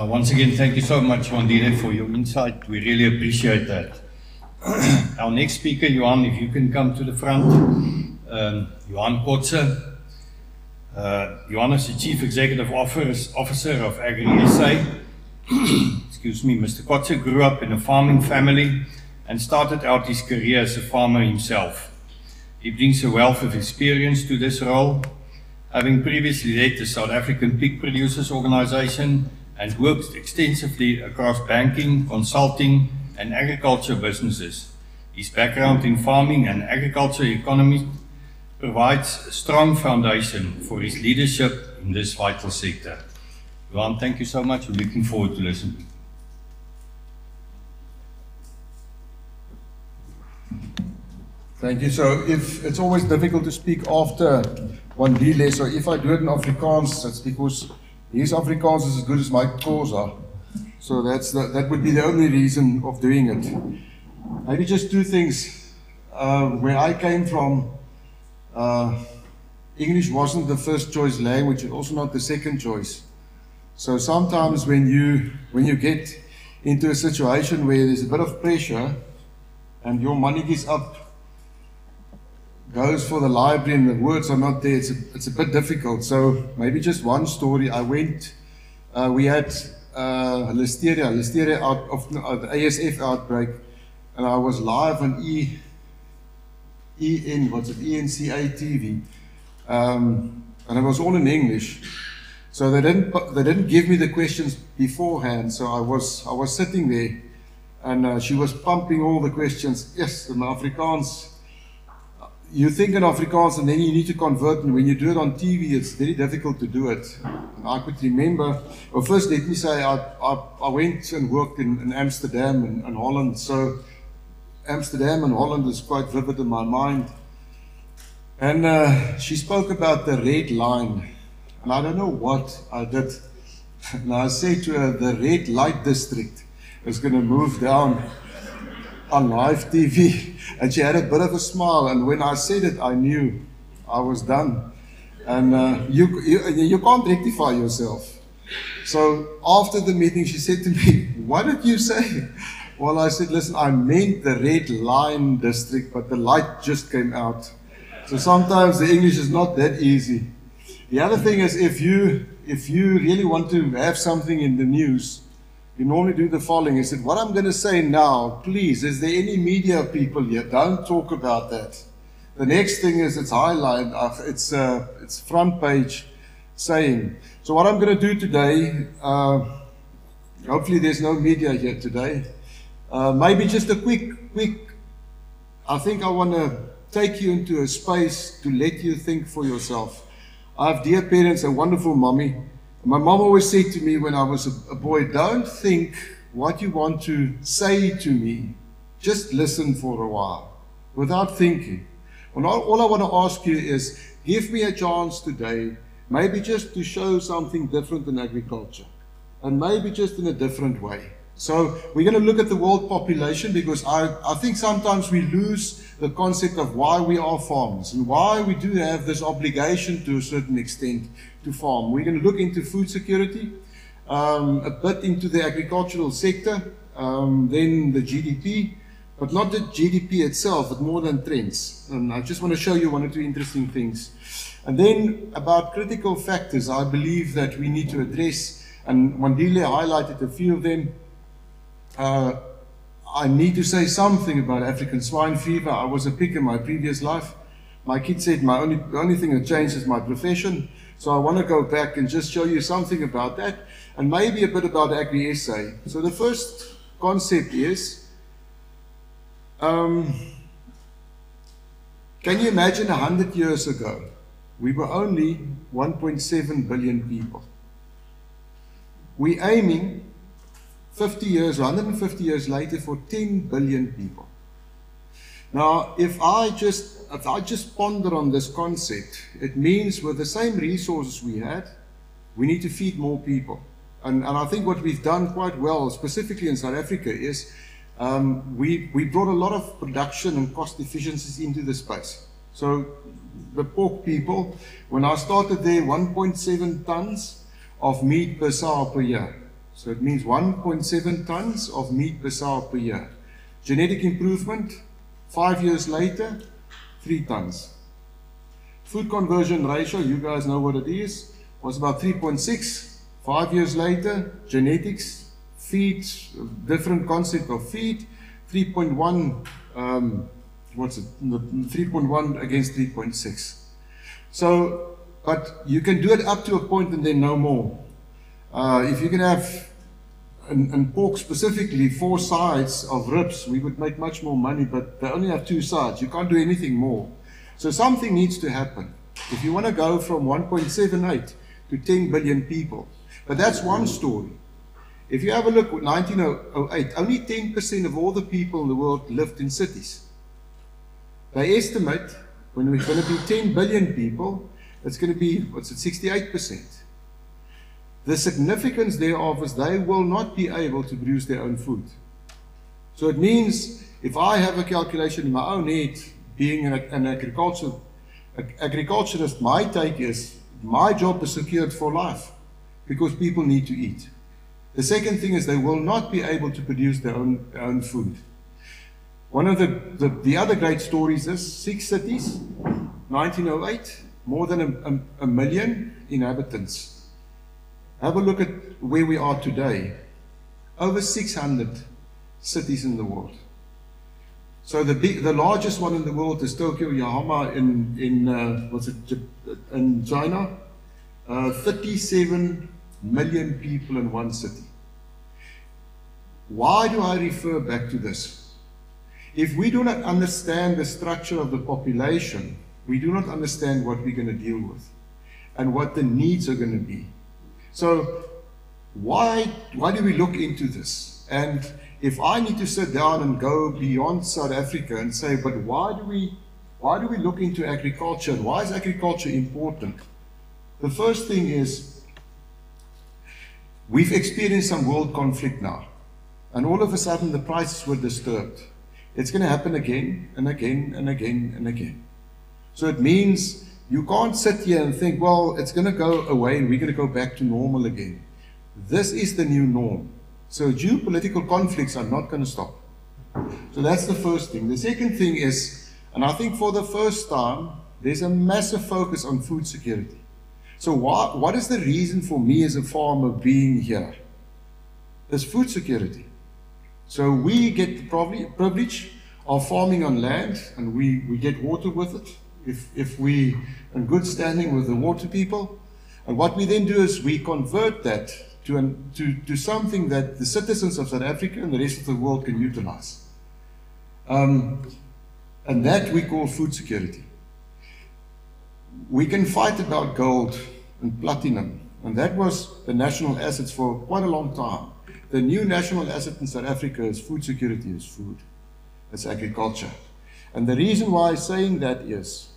Once again, thank you so much, Wandile, for your insight. We really appreciate that. Our next speaker, Johan, if you can come to the front. Johan Kotze. Johan is the Chief Executive Officer of Agri-SA. Excuse me, Mr. Kotze grew up in a farming family and started out his career as a farmer himself. He brings a wealth of experience to this role, having previously led the South African Pig Producers Organization and worked extensively across banking, consulting, and agriculture businesses. His background in farming and agriculture economy provides a strong foundation for his leadership in this vital sector. Johan, thank you so much. We're looking forward to listening. Thank you. So it's always difficult to speak after Wandile, so if I do it in Afrikaans, that's because his Afrikaans is as good as my Xhosa. So that would be the only reason of doing it. Maybe just two things. Where I came from, English wasn't the first choice language and also not the second choice. So sometimes when you get into a situation where there's a bit of pressure and your money is up, goes for the library and the words are not there, it's a bit difficult. So maybe just one story. We had listeria out of the ASF outbreak, and I was live on ENCA TV, and it was all in English. So they didn't give me the questions beforehand. So I was sitting there, and she was pumping all the questions. Yes, in Afrikaans. You think in Afrikaans, and then you need to convert, and when you do it on TV, it's very difficult to do it. I could remember, well, first let me say, I went and worked in Amsterdam and Holland, so Amsterdam and Holland is quite vivid in my mind. And she spoke about the red line, and I don't know what I did. And I said to her, the red light district is going to move down on live TV. And she had a bit of a smile, and when I said it, I knew I was done. And you can't rectify yourself. So after the meeting, she said to me, what did you say? Well, I said, listen, I meant the red line district, but the light just came out. So sometimes the English is not that easy. The other thing is, if you really want to have something in the news, you normally do the following. He said, what I'm going to say now, please, is there any media people here? Don't talk about that. The next thing is it's highlighted, it's front page saying. So what I'm going to do today, hopefully there's no media here today. Maybe just a quick, I think I want to take you into a space to let you think for yourself. I have dear parents, a wonderful mommy. My mom always said to me when I was a boy, don't think what you want to say to me, just listen for a while, without thinking. Well, all I want to ask you is, give me a chance today, maybe just to show something different in agriculture, and maybe just in a different way. So we're going to look at the world population, because I think sometimes we lose the concept of why we are farmers and why we do have this obligation to a certain extent to farm. We're going to look into food security, a bit into the agricultural sector, then the GDP, but not the GDP itself, but more than trends. And I just want to show you one or two interesting things. And then about critical factors, I believe that we need to address, and Wandile highlighted a few of them. I need to say something about African swine fever. I was a pig in my previous life. My kid said the only thing that changed is my profession. So I want to go back and just show you something about that, and maybe a bit about Agri-SA. So the first concept is, can you imagine 100 years ago, we were only 1.7 billion people. We're aiming 50 years, 150 years later, for 10 billion people. Now, if I just ponder on this concept, it means with the same resources we had, we need to feed more people. And I think what we've done quite well, specifically in South Africa, is we brought a lot of production and cost efficiencies into the space. So the pork people, when I started there, 1.7 tons of meat per sow per year. So it means 1.7 tons of meat per sow per year. Genetic improvement, 5 years later, 3 tons. Food conversion ratio, you guys know what it is, was about 3.6. 5 years later, genetics, feed, different concept of feed, 3.1, 3.1 against 3.6. So, but you can do it up to a point and then no more. If you can have, and pork specifically, 4 sides of ribs, we would make much more money, but they only have 2 sides. You can't do anything more. So something needs to happen. If you want to go from 1.78 to 10 billion people, but that's one story. If you have a look at 1908, only 10% of all the people in the world lived in cities. They estimate when we're going to be 10 billion people, it's going to be, 68%. The significance thereof is they will not be able to produce their own food. So it means if I have a calculation in my own head, being an agriculturist, my take is my job is secured for life because people need to eat. The second thing is they will not be able to produce their own food. One of the other great stories is 6 cities, 1908, more than a million inhabitants. Have a look at where we are today. Over 600 cities in the world. So the largest one in the world is Tokyo, Yokohama in China. 37 million people in one city. Why do I refer back to this? If we do not understand the structure of the population, we do not understand what we're going to deal with and what the needs are going to be. So why do we look into this? And if I need to sit down and go beyond South Africa and say, but why do we look into agriculture? Why is agriculture important? The first thing is we've experienced some world conflict now, and all of a sudden the prices were disturbed. It's going to happen again and again and again and again. So it means you can't sit here and think, well, it's going to go away and we're going to go back to normal again. This is the new norm. So geopolitical conflicts are not going to stop. So that's the first thing. The second thing is, and I think for the first time, there's a massive focus on food security. So what is the reason for me as a farmer being here? It's food security. So we get the privilege of farming on land, and we get water with it, if we in good standing with the water people. And what we then do is we convert that to something that the citizens of South Africa and the rest of the world can utilize. And that we call food security. We can fight about gold and platinum, and that was the national assets for quite a long time. The new national asset in South Africa is food security, is food. It's agriculture. And the reason why I'm saying that is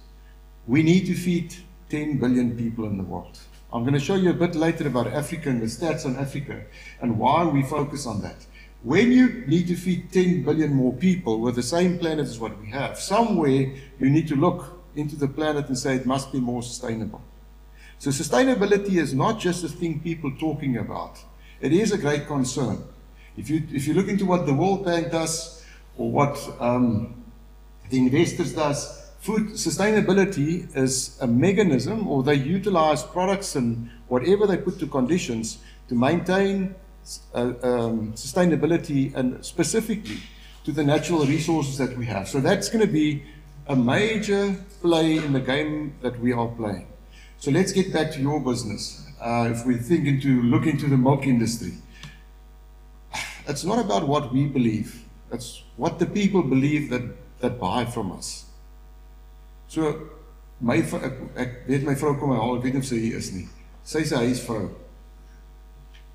we need to feed 10 billion people in the world. I'm going to show you a bit later about Africa and the stats on Africa and why we focus on that. When you need to feed 10 billion more people with the same planet as what we have, somewhere you need to look into the planet and say it must be more sustainable. So sustainability is not just a thing people talking about. It is a great concern. If you look into what the World Bank does or what the investors does, food sustainability is a mechanism, or they utilize products and whatever they put to conditions to maintain sustainability, and specifically to the natural resources that we have. So that's going to be a major play in the game that we are playing. So let's get back to your business. If we look into the milk industry, it's not about what we believe. It's what the people believe that buy from us. So ek weet my vrou kom my haal, ek weet nie of sy hier is nie. Sy sê hy is vrou.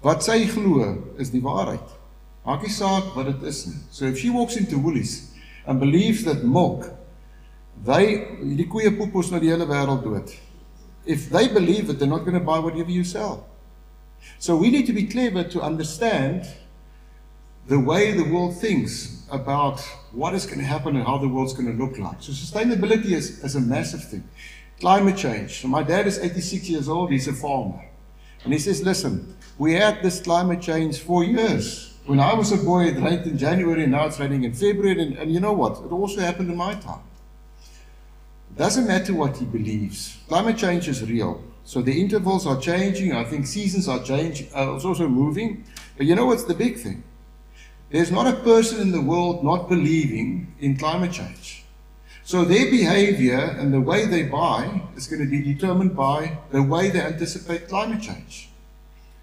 Wat sy glo is die waarheid. Maak nie saak wat dit is nie. So if she walks into Woolies and believes that milk, die koeie poep ons na die hele wêreld dood. If they believe it, they're not going to buy whatever you sell. So we need to be clever to understand the way the world thinks about what is going to happen and how the world's going to look like. So sustainability is a massive thing. Climate change. So my dad is 86 years old, he's a farmer. And he says, listen, we had this climate change for years. When I was a boy, it rained in January, and now it's raining in February, and you know what? It also happened in my time. It doesn't matter what he believes. Climate change is real. So the intervals are changing. I think seasons are changing. It's also moving. But you know what's the big thing? There's not a person in the world not believing in climate change. So their behavior and the way they buy is going to be determined by the way they anticipate climate change.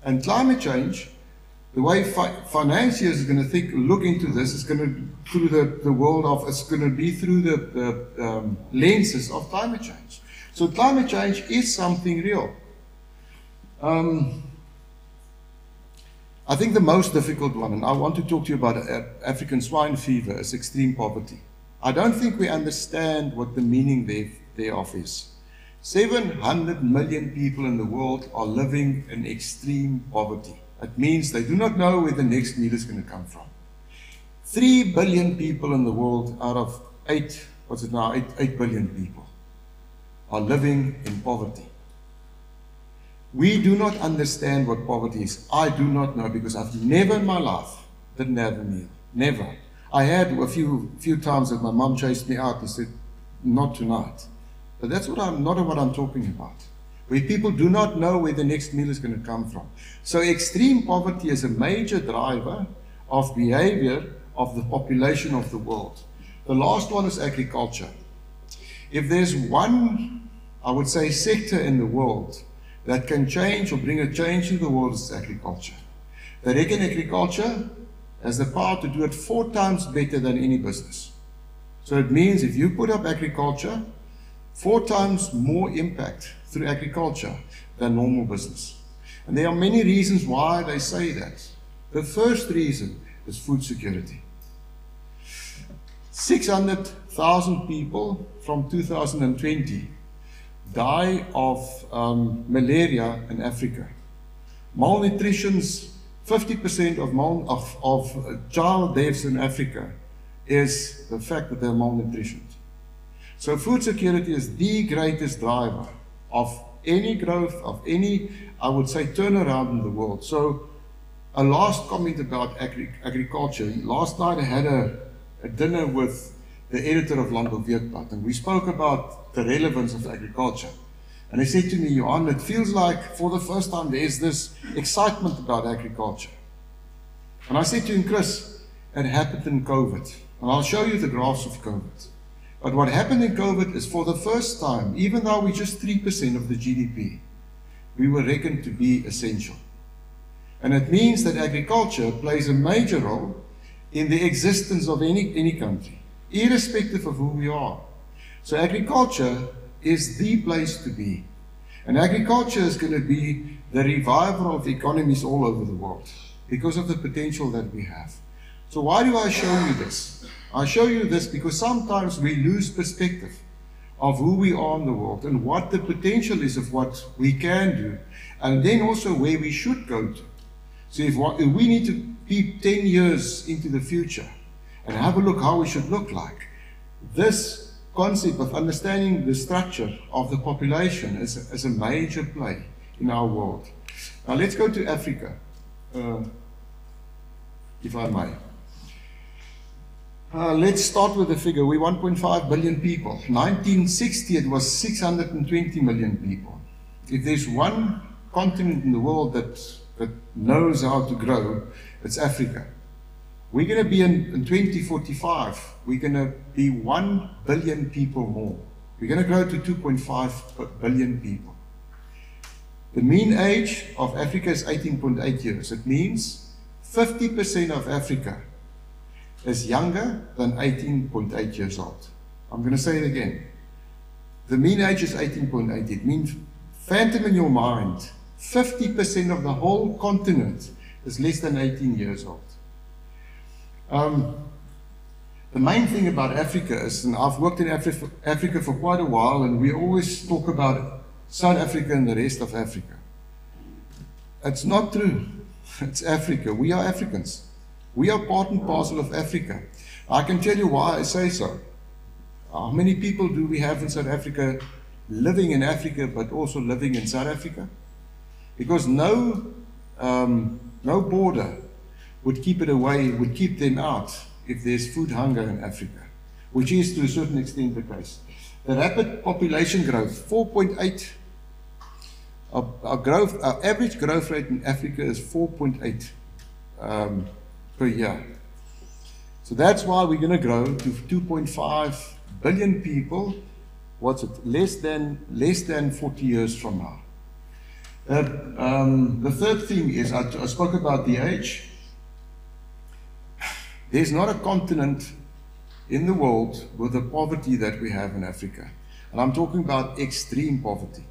And climate change, the way financiers are going to look into this is going to through the world of, it's going to be through the lenses of climate change. So climate change is something real. I think the most difficult one, and I want to talk to you about African swine fever, is extreme poverty. I don't think we understand what the meaning thereof is. 700 million people in the world are living in extreme poverty. It means they do not know where the next meal is going to come from. 3 billion people in the world out of 8 billion people are living in poverty. We do not understand what poverty is. I do not know, because I've never in my life didn't have a meal. Never. I had a few times that my mom chased me out and said, not tonight. But that's not what I'm talking about. Where people do not know where the next meal is going to come from. So extreme poverty is a major driver of behavior of the population of the world. The last one is agriculture. If there's one, I would say, sector in the world that can change or bring a change in the world, is agriculture. They reckon agriculture has the power to do it 4 times better than any business. So it means if you put up agriculture, 4 times more impact through agriculture than normal business. And there are many reasons why they say that. The first reason is food security. 600,000 people from 2020 die of malaria in Africa. Malnutrition's 50% of child deaths in Africa is the fact that they're malnutritioned. So food security is the greatest driver of any growth, of any, I would say, turnaround in the world. So a last comment about agriculture. Last night I had a dinner with the editor of Landbouweekblad, and we spoke about the relevance of agriculture. And he said to me, Johan, it feels like for the first time there's this excitement about agriculture. And I said to him, Chris, it happened in COVID. And I'll show you the graphs of COVID. But what happened in COVID is, for the first time, even though we're just 3% of the GDP, we were reckoned to be essential. And it means that agriculture plays a major role in the existence of any country, irrespective of who we are. So agriculture is the place to be. And agriculture is going to be the revival of economies all over the world because of the potential that we have. So why do I show you this? I show you this because sometimes we lose perspective of who we are in the world and what the potential is of what we can do, and then also where we should go to. So if we need to be 10 years into the future and have a look how we should look like, this concept of understanding the structure of the population is a major play in our world. Now let's go to Africa, if I may. Let's start with the figure. We're 1.5 billion people. 1960 it was 620 million people. If there's one continent in the world that knows how to grow, it's Africa. We're going to be in 2045, we're going to be 1 billion people more. We're going to grow to 2.5 billion people. The mean age of Africa is 18.8 years. It means 50% of Africa is younger than 18.8 years old. I'm going to say it again. The mean age is 18.8. It means, phantom in your mind, 50% of the whole continent is less than 18 years old. The main thing about Africa is, and I've worked in Africa for quite a while, and we always talk about South Africa and the rest of Africa. It's not true. It's Africa. We are Africans. We are part and parcel of Africa. I can tell you why I say so. How many people do we have in South Africa living in Africa but also living in South Africa? Because no no border would keep it away, would keep them out if there's food hunger in Africa, which is to a certain extent the case. The rapid population growth, 4.8. Our average growth rate in Africa is 4.8 per year. So that's why we're going to grow to 2.5 billion people. What's it? Less than 40 years from now. The third thing is, I spoke about the age. There's not a continent in the world with the poverty that we have in Africa. And I'm talking about extreme poverty.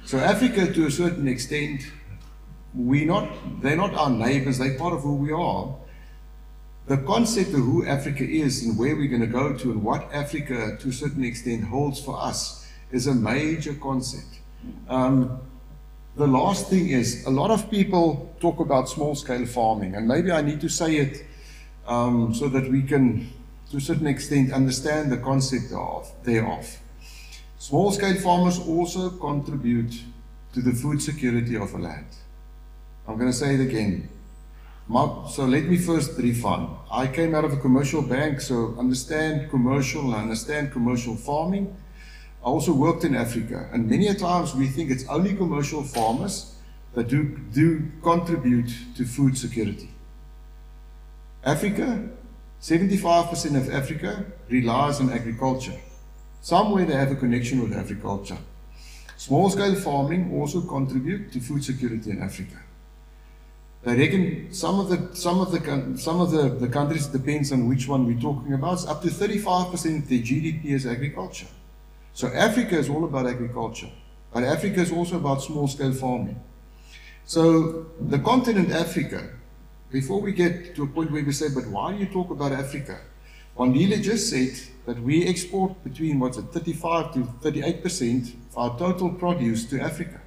So Africa, to a certain extent, they're not our neighbors, they're part of who we are. The concept of who Africa is and where we're going to go to and what Africa, to a certain extent, holds for us is a major concept. The last thing is, a lot of people talk about small-scale farming, and maybe I need to say it so that we can, to a certain extent, understand the concept thereof. Small-scale farmers also contribute to the food security of a land. I'm going to say it again. So let me first refine. I came out of a commercial bank, so understand commercial farming. I also worked in Africa, and many a times we think it's only commercial farmers that do contribute to food security. Africa, 75% of Africa relies on agriculture. Somewhere they have a connection with agriculture. Small-scale farming also contributes to food security in Africa. They reckon some of the countries, depends on which one we're talking about, up to 35% of their GDP is agriculture. So Africa is all about agriculture, but Africa is also about small-scale farming. So the continent Africa, before we get to a point where we say, but why do you talk about Africa? Wandile just said that we export between 35 to 38% of our total produce to Africa.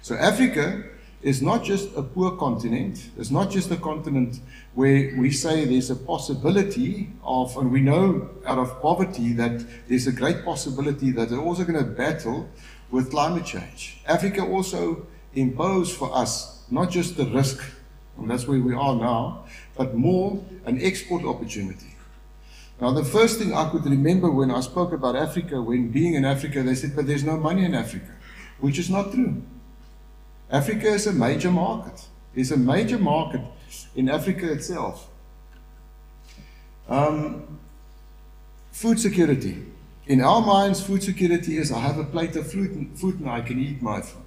So Africa is not just a poor continent. It's not just a continent where we say there's a possibility of, and we know out of poverty that there's a great possibility that they're also going to battle with climate change. Africa also imposes for us not just the risk, and that's where we are now, but more an export opportunity. Now, the first thing I could remember when I spoke about Africa, when being in Africa, they said, but there's no money in Africa, which is not true. Africa is a major market. There's a major market in Africa itself. Food security. In our minds, food security is I have a plate of food and I can eat my food.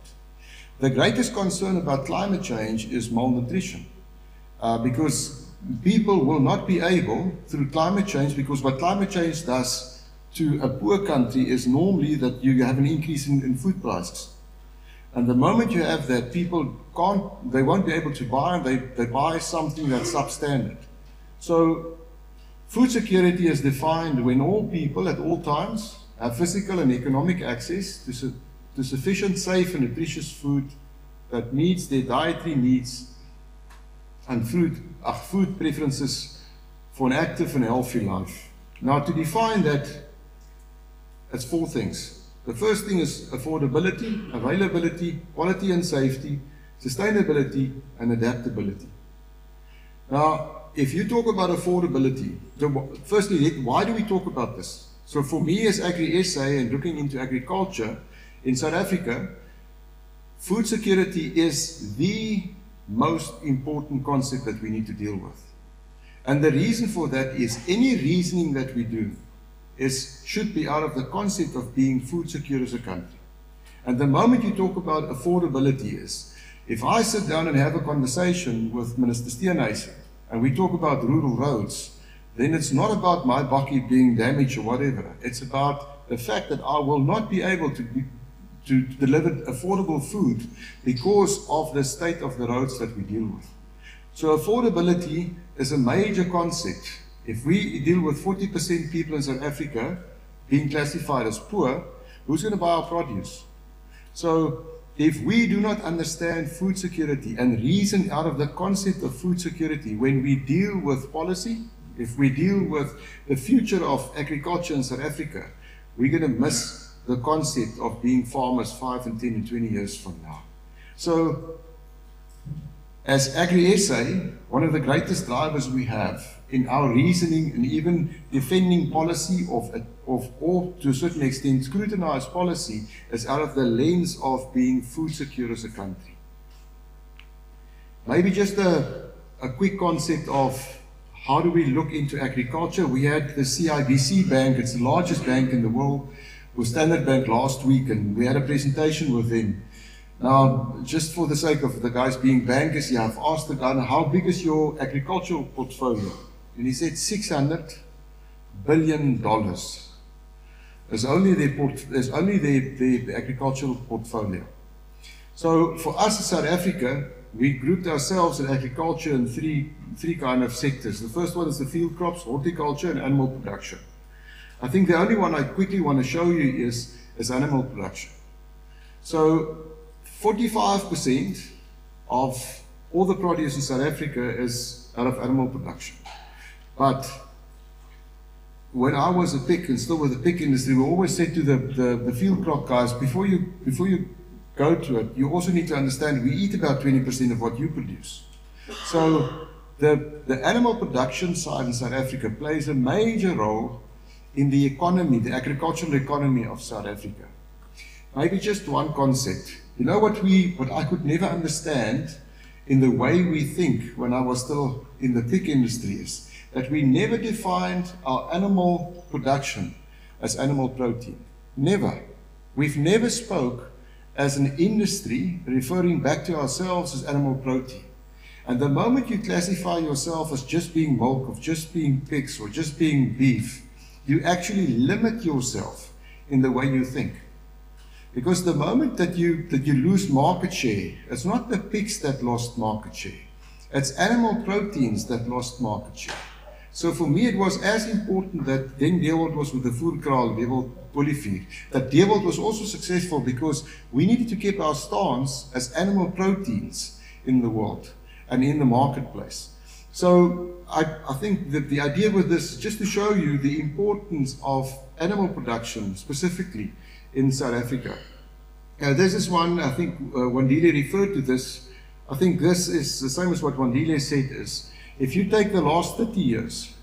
The greatest concern about climate change is malnutrition, because people will not be able, through climate change, because what climate change does to a poor country is normally that you have an increase in food prices. And the moment you have that, people they won't be able to buy, and they buy something that's substandard. So food security is defined when all people at all times have physical and economic access to sufficient, safe and nutritious food that meets their dietary needs and food preferences for an active and healthy life. Now, to define that, it's four things. The first thing is affordability, availability, quality and safety, sustainability, and adaptability. Now, if you talk about affordability, firstly, why do we talk about this? So for me as Agri-SA and looking into agriculture in South Africa, food security is the most important concept that we need to deal with. And the reason for that is any reasoning that we do should be out of the concept of being food secure as a country. And the moment you talk about affordability is, if I sit down and have a conversation with Minister Steenhuisen and we talk about rural roads, then it's not about my bakkie being damaged or whatever. It's about the fact that I will not be able to deliver affordable food because of the state of the roads that we deal with. So affordability is a major concept. If we deal with 40% people in South Africa being classified as poor, who's going to buy our produce? So if we do not understand food security and reason out of the concept of food security when we deal with policy, if we deal with the future of agriculture in South Africa, we're going to miss the concept of being farmers 5 and 10 and 20 years from now. So as Agri-SA, one of the greatest drivers we have in our reasoning and even defending policy or to a certain extent scrutinized policy is out of the lens of being food secure as a country. Maybe just a quick concept of how do we look into agriculture. We had the CIBC Bank, it's the largest bank in the world, with Standard Bank last week, and we had a presentation with them. Now, just for the sake of the guys being bankers here, I've asked the guy, how big is your agricultural portfolio? And he said $600 billion. There's only their agricultural portfolio. So for us in South Africa, we grouped ourselves in agriculture in three kind of sectors. The first one is the field crops, horticulture, and animal production. I think the only one I quickly want to show you is animal production. So 45% of all the produce in South Africa is out of animal production. But when I was a pick and still with the pick industry, we always said to the field crop guys, before you go to it, you also need to understand we eat about 20% of what you produce. So the animal production side in South Africa plays a major role in the economy, the agricultural economy of South Africa. Maybe just one concept. You know what I could never understand in the way we think when I was still in the pig industry is that we never defined our animal production as animal protein. Never. We've never spoke as an industry referring back to ourselves as animal protein. And the moment you classify yourself as just being milk, or just being pigs, or just being beef, you actually limit yourself in the way you think. Because the moment that you lose market share, it's not the pigs that lost market share. It's animal proteins that lost market share. So for me, it was as important that then Dewold was with the voerkraal, Dewold Polyfeed, that Dewold was also successful because we needed to keep our stance as animal proteins in the world and in the marketplace. So I think that the idea with this is just to show you the importance of animal production, specifically in South Africa. This is one, I think Wandile referred to this. I think this is the same as what Wandile said is, if you take the last 30 years,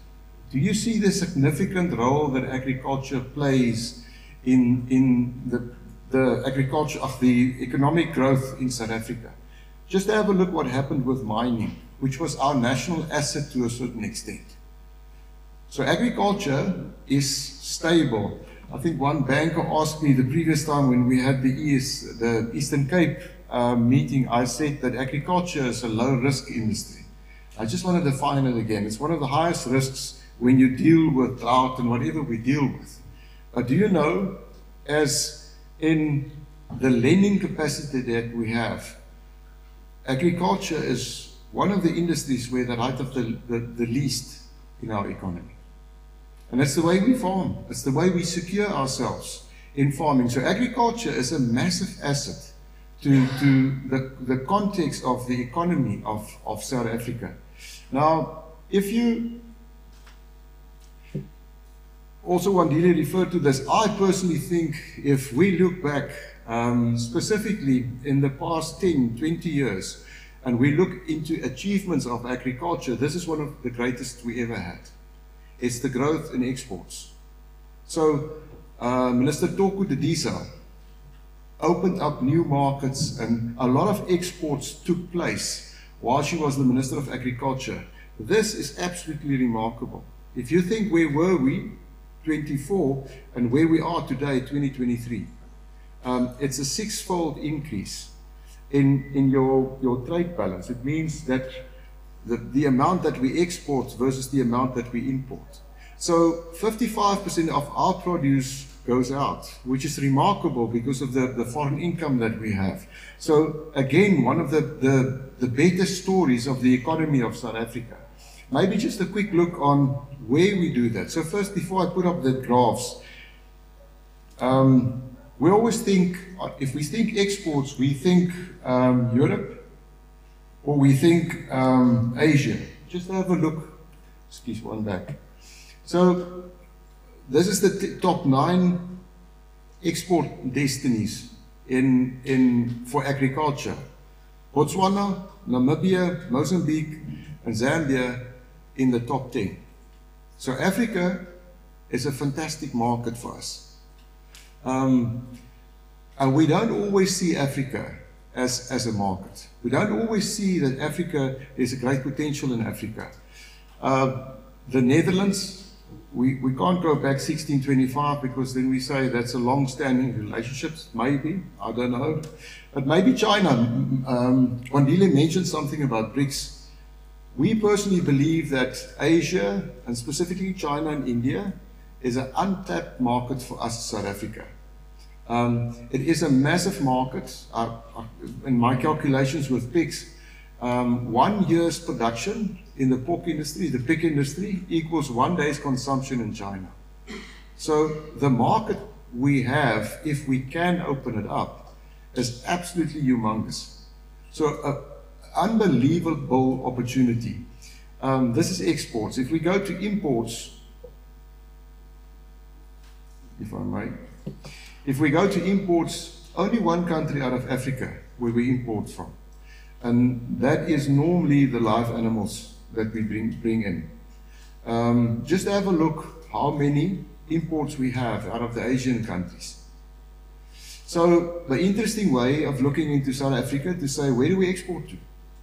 do you see the significant role that agriculture plays in the agriculture of the economic growth in South Africa? Just have a look what happened with mining, which was our national asset to a certain extent. So agriculture is stable. I think one banker asked me the previous time when we had the Eastern Cape meeting, I said that agriculture is a low-risk industry. I just want to define it again. It's one of the highest risks when you deal with drought and whatever we deal with. But do you know, as in the lending capacity that we have, agriculture is one of the industries where the right of the least in our economy. And that's the way we farm. It's the way we secure ourselves in farming. So agriculture is a massive asset to the context of the economy of South Africa. Now, if you also Wandile referred to this, I personally think if we look back specifically in the past 10, 20 years, and we look into achievements of agriculture, this is one of the greatest we ever had. It's the growth in exports. So Minister Toku Dedisa opened up new markets and a lot of exports took place while she was the Minister of Agriculture. This is absolutely remarkable. If you think where were we, 24, and where we are today, 2023, it's a six-fold increase in your trade balance. It means that the amount that we export versus the amount that we import. So 55% of our produce goes out, which is remarkable because of the foreign income that we have. So again, one of the better stories of the economy of South Africa. Maybe just a quick look on where we do that. So first, before I put up the graphs, we always think, if we think exports, we think Europe, or we think Asia. Just have a look. Excuse one back. So this is the top 9 export destinies for agriculture. Botswana, Namibia, Mozambique, and Zambia in the top 10. So Africa is a fantastic market for us. And we don't always see Africa as a market. We don't always see that Africa, there's a great potential in Africa. The Netherlands, we can't go back 1625 because then we say that's a long-standing relationship. Maybe, I don't know. But maybe China. Wandile mentioned something about BRICS. We personally believe that Asia, and specifically China and India, is an untapped market for us in South Africa. It is a massive market. In my calculations with pigs, 1 year's production in the pork industry, the pig industry, equals 1 day's consumption in China. So the market we have, if we can open it up, is absolutely humongous. So unbelievable opportunity. This is exports. If we go to imports, if I may, if we go to imports, only one country out of Africa where we import from, and that is normally the live animals that we bring in. Just have a look how many imports we have out of the Asian countries. So the interesting way of looking into South Africa to say, where do we export to?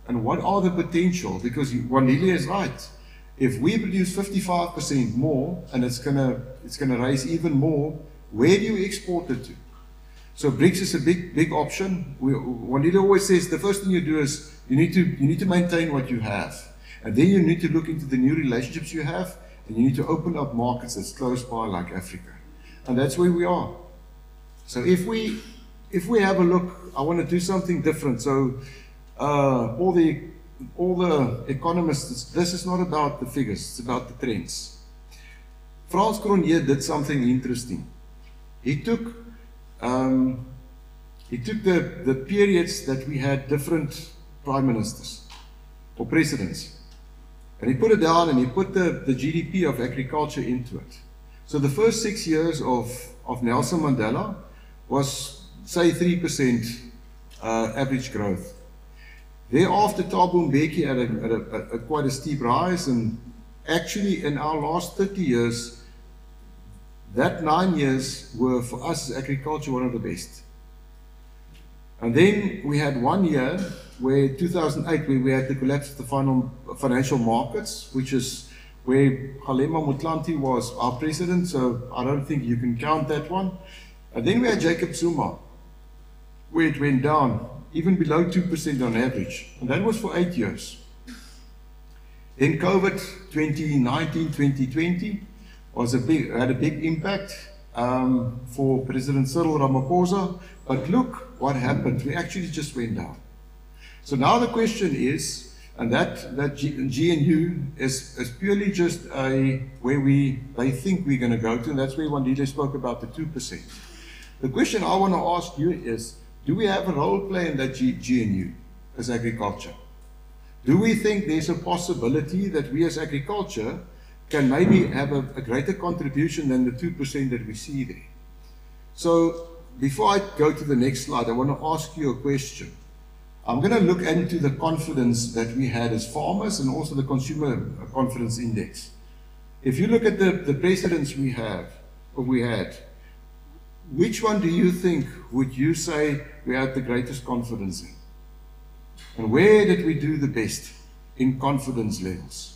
And what are the potential? Because Wandile is right. If we produce 55% more, and it's gonna raise even more, where do you export it to? So BRICS is a big option. Wandile always says the first thing you do is you need to maintain what you have, and then you need to look into the new relationships you have, and you need to open up markets that's close by, like Africa, and that's where we are. So if we have a look, I want to do something different. So all the economists, this is not about the figures, it's about the trends. Frans Cronje did something interesting. He took the periods that we had different prime ministers or presidents, and he put it down and he put the GDP of agriculture into it. So the first 6 years of Nelson Mandela was, say, 3% average growth. Thereafter, Thabo Mbeki had quite a steep rise, and actually in our last 30 years, that 9 years were for us as agriculture one of the best. And then we had 1 year where 2008, where we had the collapse of the financial markets, which is where Kgalema Motlanthe was our president, so I don't think you can count that one. And then we had Jacob Zuma, where it went down, even below 2% on average, and that was for 8 years. Then COVID 2019, 2020 had a big impact for President Cyril Ramaphosa, but look what happened. We actually just went down. So now the question is, and that GNU is purely just where they think we're going to go to, and that's where Wandile spoke about the 2%. The question I want to ask you is, do we have a role play in that GNU as agriculture? Do we think there's a possibility that we as agriculture can maybe have a greater contribution than the 2% that we see there? So before I go to the next slide, I want to ask you a question. I'm going to look into the confidence that we had as farmers and also the consumer confidence index. If you look at the presidents we had, which one do you think would you say we had the greatest confidence in? And where did we do the best in confidence levels?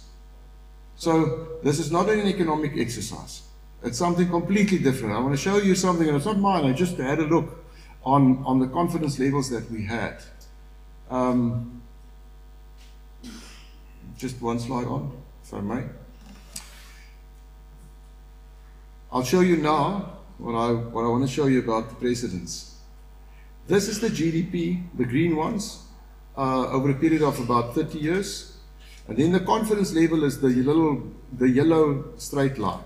So this is not an economic exercise. It's something completely different. I want to show you something, and it's not mine. I just had a look on the confidence levels that we had. Just one slide on, if I may. I'll show you now what I want to show you about the presidents. This is the GDP, the green ones, over a period of about 30 years. And then the confidence level is the yellow straight line.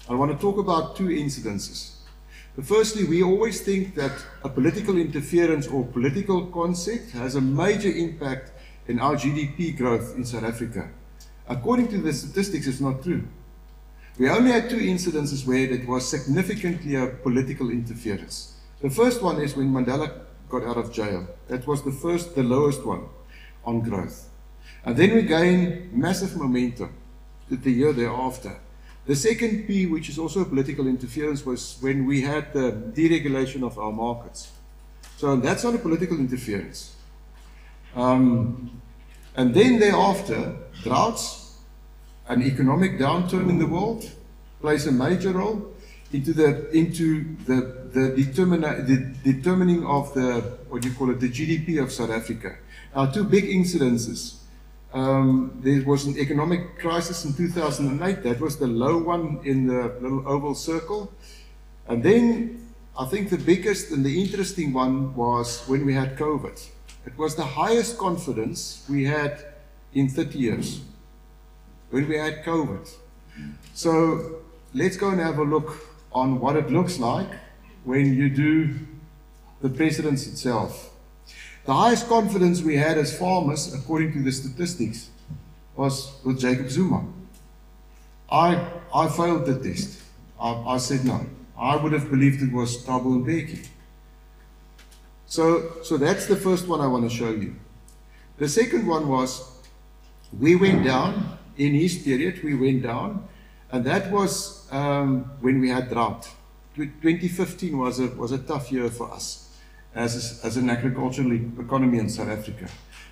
I want to talk about two incidences. Firstly, we always think that a political interference or political concept has a major impact in our GDP growth in South Africa. According to the statistics, it's not true. We only had two incidences where it was significantly a political interference. The first one is when Mandela got out of jail. That was the lowest one on growth. And then we gained massive momentum the year thereafter. The second P, which is also political interference, was when we had the deregulation of our markets. So that's not a political interference. And then thereafter, droughts, an economic downturn in the world plays a major role into the determining of the GDP of South Africa. Now, two big incidences. There was an economic crisis in 2008. That was the low one in the little oval circle. And then I think the biggest and the interesting one was when we had COVID. It was the highest confidence we had in 30 years when we had COVID. So let's go and have a look on what it looks like when you do the precedence itself. The highest confidence we had as farmers, according to the statistics, was with Jacob Zuma. I failed the test. I said no. I would have believed it was Thabo Mbeki. So that's the first one I want to show you. The second one was, we went down, in his period we went down, and that was when we had drought. 2015 was a tough year for us as an agricultural economy in South Africa.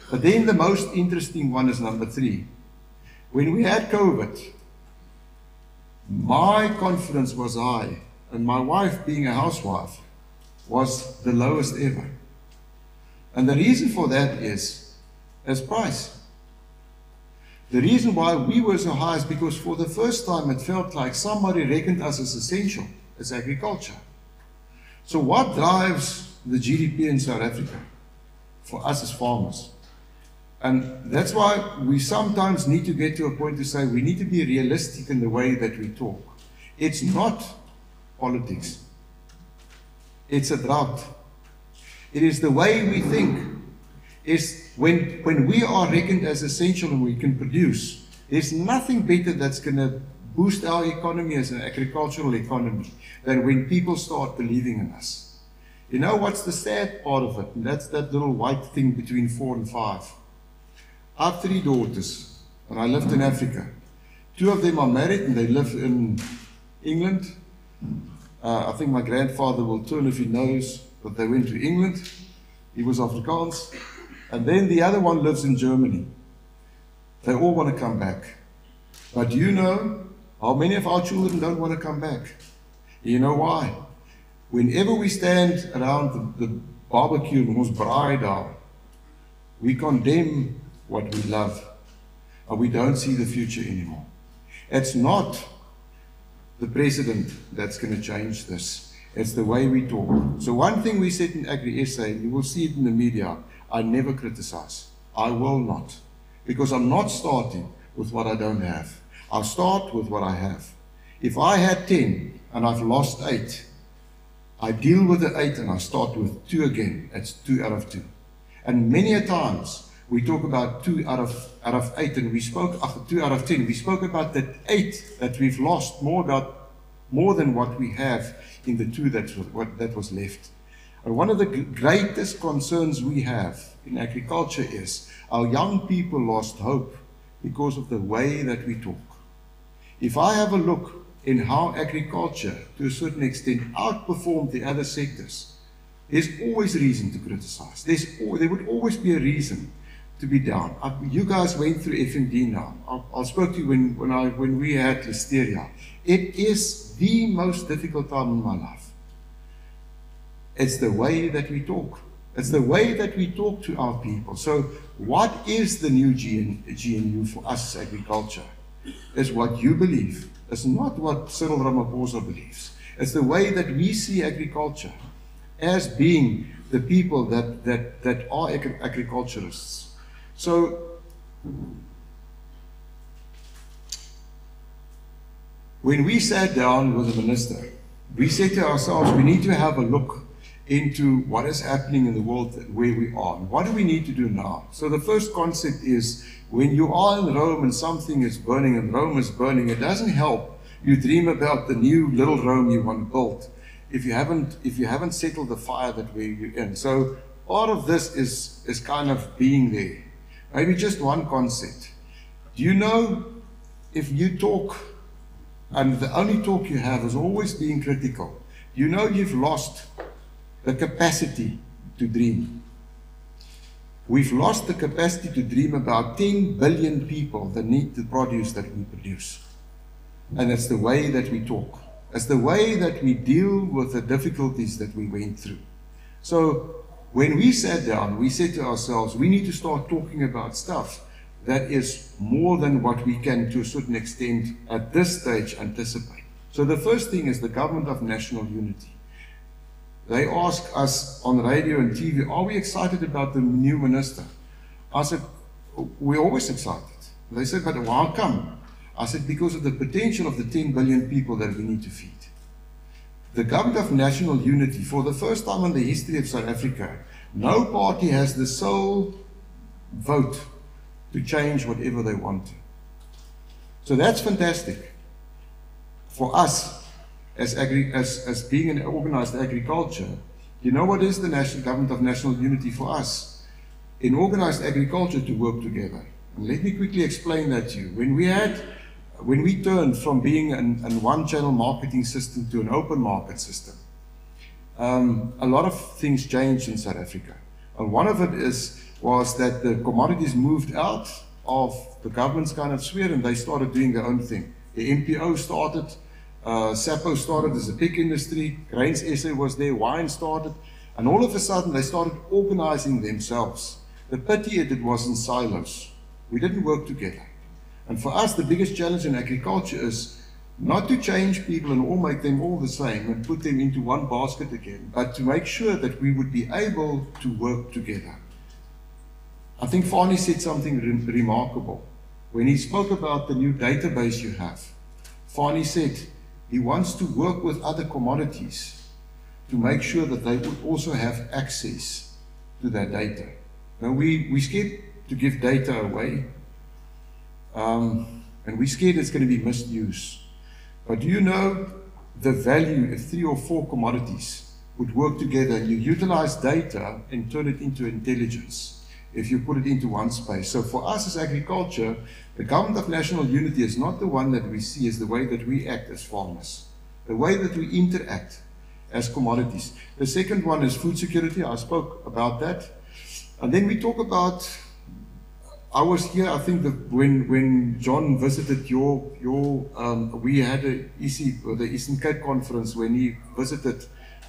But then the most interesting one is number 3. When we had COVID, my confidence was high, and my wife, being a housewife, was the lowest ever. And the reason for that is price. The reason why we were so high is because for the first time it felt like somebody reckoned us as essential, as agriculture. So what drives the GDP in South Africa for us as farmers? And that's why we sometimes need to get to a point to say we need to be realistic in the way that we talk. It's not politics. It's a drought. It is the way we think. It's when we are reckoned as essential and we can produce, there's nothing better that's going to boost our economy as an agricultural economy than when people start believing in us. You know what's the sad part of it? And that's that little white thing between 4 and 5. I have 3 daughters, and I lived in Africa. 2 of them are married, and they live in England. I think my grandfather will turn if he knows that they went to England. He was Afrikaans. And then the other one lives in Germany. They all want to come back. But do you know how many of our children don't want to come back? You know why? Whenever we stand around the barbecue and ons braai daar, we condemn what we love, and we don't see the future anymore. It's not the president that's going to change this. It's the way we talk. So one thing we said in Agri-SA, you will see it in the media, I never criticize. I will not. Because I'm not starting with what I don't have. I'll start with what I have. If I had 10 and I've lost 8, I deal with the 8 and I start with 2 again. It's 2 out of 2. And many a times we talk about 2 out of 8, and we spoke after 2 out of 10. We spoke about that 8 that we've lost more than what we have in the 2 that was left. And one of the greatest concerns we have in agriculture is our young people lost hope because of the way that we talk. If I have a look in how agriculture, to a certain extent, outperformed the other sectors, there's always reason to criticize. There would always be a reason to be down. You guys went through F&D now. I spoke to you when we had Listeria. It is the most difficult time in my life. It's the way that we talk. It's the way that we talk to our people. So what is the new GNU for us as agriculture? It's what you believe. It's not what Cyril Ramaphosa believes. It's the way that we see agriculture as being the people that are agriculturists. So when we sat down with the minister, we said to ourselves, we need to have a look into what is happening in the world where we are. What do we need to do now? So the first concept is, when you are in Rome and something is burning and Rome is burning, it doesn't help you dream about the new little Rome you want built if you haven't settled the fire that you're in. So part of this is kind of being there. Maybe just one concept. Do you know, if you talk, and the only talk you have is always being critical, you know you've lost the capacity to dream. We've lost the capacity to dream about 10 billion people that need the produce that we produce. And it's the way that we talk. It's the way that we deal with the difficulties that we went through. So when we sat down, we said to ourselves, we need to start talking about stuff that is more than what we can, to a certain extent, at this stage, anticipate. So the first thing is the Government of National Unity. They ask us on radio and TV, are we excited about the new minister? I said, we're always excited. They said, but how come? I said, because of the potential of the 10 billion people that we need to feed. The Government of National Unity, for the first time in the history of South Africa, no party has the sole vote to change whatever they want to. So that's fantastic. For us, as being an organized agriculture, you know what is the National Government of National Unity for us? In organized agriculture, to work together. And let me quickly explain that to you. When we turned from being an one-channel marketing system to an open market system, a lot of things changed in South Africa. And one of it was that the commodities moved out of the government's kind of sphere and they started doing their own thing. The MPO started, SAPO started as a big industry, Grains SA was there, wine started, and all of a sudden they started organizing themselves. The pity it was in silos. We didn't work together. And for us, the biggest challenge in agriculture is not to change people and all make them all the same and put them into one basket again, but to make sure that we would be able to work together. I think Fani said something remarkable. When he spoke about the new database you have, Fani said he wants to work with other commodities to make sure that they would also have access to that data. Now, we're scared to give data away, and we're scared it's going to be misused. But do you know the value if 3 or 4 commodities would work together and you utilize data and turn it into intelligence if you put it into one space? So for us as agriculture, the Government of National Unity is not the one that we see as the way that we act as farmers, the way that we interact as commodities. The second one is food security. I spoke about that. And then we talk about, I was here, I think, when John visited we had the Eastern Cape Conference when he visited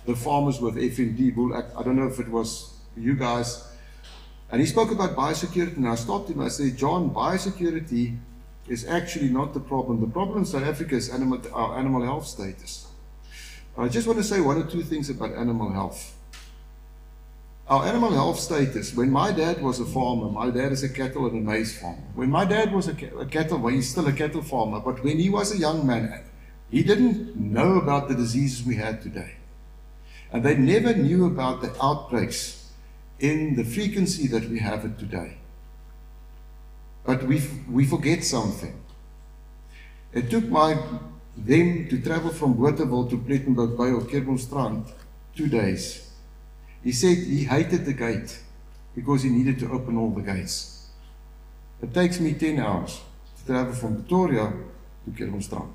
the farmers with FND, Bull Act. I don't know if it was you guys. And he spoke about biosecurity, and I stopped him. I said, John, biosecurity is actually not the problem. The problem in South Africa is our animal health status. I just want to say 1 or 2 things about animal health. Our animal health status, when my dad was a farmer, my dad is a cattle and a maize farmer. When my dad was a cattle, well, he's still a cattle farmer, but when he was a young man, he didn't know about the diseases we had today. And they never knew about the outbreaks in the frequency that we have it today. But we forget something. It took them to travel from Bothaville to Plettenberg Bay or Kermondstrand 2 days. He said he hated the gate because he needed to open all the gates. It takes me 10 hours to travel from Pretoria to Kermondstrand.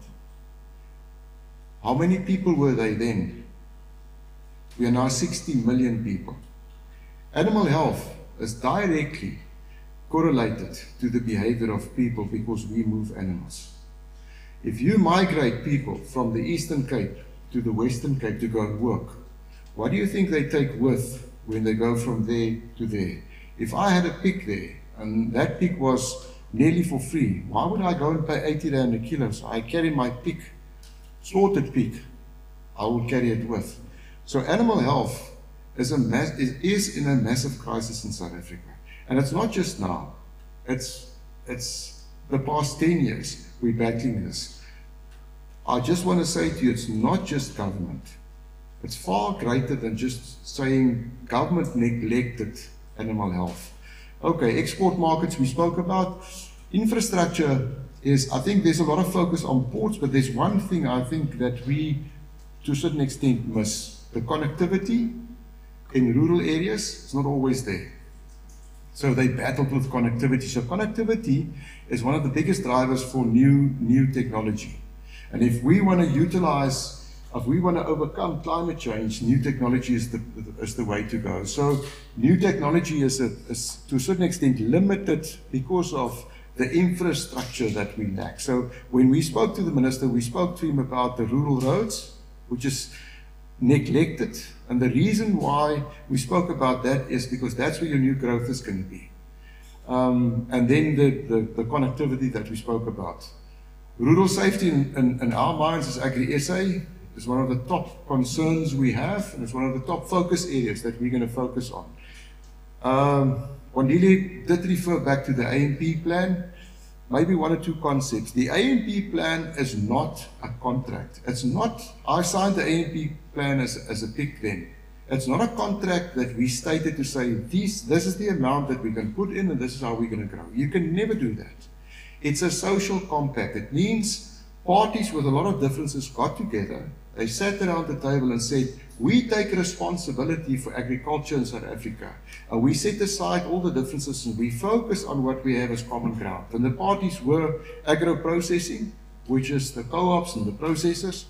How many people were they then? We are now 60 million people. Animal health is directly correlated to the behavior of people because we move animals. If you migrate people from the Eastern Cape to the Western Cape to go and work, what do you think they take with when they go from there to there? If I had a pig there, and that pig was nearly for free, why would I go and pay 80 rand a kilo? So I carry my pig, slaughtered pig, I will carry it with. So animal health is in a massive crisis in South Africa. And it's not just now. It's the past 10 years we're battling this. I just want to say to you, it's not just government. It's far greater than just saying government neglected animal health. Okay, export markets we spoke about. Infrastructure is, I think there's a lot of focus on ports, but there's one thing I think that we, to a certain extent, miss. The connectivity in rural areas, it's not always there. So they battled with connectivity. So connectivity is one of the biggest drivers for new technology. And if we want to utilize, if we want to overcome climate change, new technology is the way to go. So new technology is to a certain extent limited because of the infrastructure that we lack. So when we spoke to the minister, we spoke to him about the rural roads, which is neglected. And the reason why we spoke about that is because that's where your new growth is going to be. And then the connectivity that we spoke about. Rural safety in our minds as Agri-SA is one of the top concerns we have, and it's one of the top focus areas that we're going to focus on. Wandile did refer back to the AMP plan. Maybe one or two concepts. The AMP plan is not a contract. It's not, I signed the AMP plan as a PIC then. It's not a contract that we stated to say, this is the amount that we can put in and this is how we're going to grow. You can never do that. It's a social compact. It means parties with a lot of differences got together. They sat around the table and said, we take responsibility for agriculture in South Africa. And we set aside all the differences and we focus on what we have as common ground. And the parties were agro-processing, which is the co-ops and the processors.